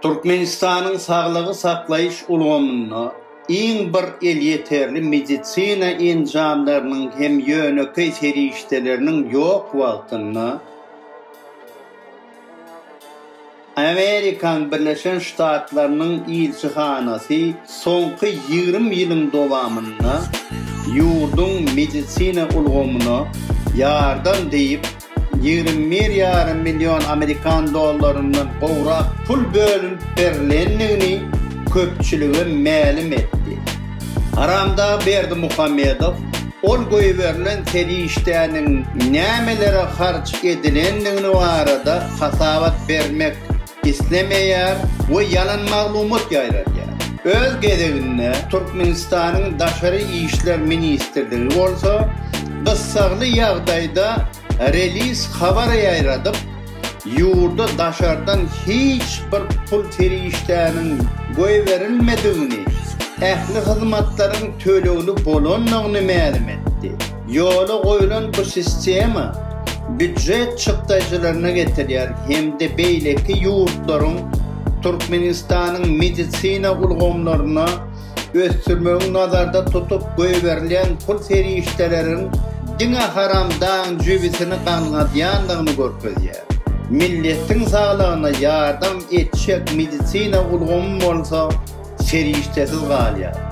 Türkmenistan'ın sağlığı saklayiş ulgamyny iň bir el yeterli medisina enjamlarynyň hem ýöneki serişdeleriniň ýok wagtyny Amerikan Birleşen Ştatlarynyň ilçihanasy soňky 20 ýylyň dowamyny ýurdun medisina ulgamyna ýardam diýip 20,5 milyon Amerikan dollarynyň gowrak pul bölünip berilendigini köpçülüge ma'lum etdi. Haramda Berdi Muhammedow ol goýberilen serişdäniň nämelere harç edilendigini barada hasabat bermek islemeýär we yalan maglumat ýaýrar. Öz gedeginde Türkmenistanyň daşary işler ministrligi bolsa gyssaly ýagdaýda release habar ýaýradyp ýurda daşardan hiç bir pul serişdäniň goýberilmedigini, ähli hyzmatlaryň tölegini bolanlygyny ma'lum etdi. Ýola goýulan bu sistema büdjet çykdaýjylaryna getirýär hemde beýleki ýurtlaryň Türkmenistanyň medisina ulgamlaryna ösdürmegi nazarda tutup goýberilen pul serişdeleriň diňe haramdan jübisini gaňadýandygyny görkezýär. Milletiň saglygyna ýardam etjek medisina ulgamy bolsa serişdesiz galýar.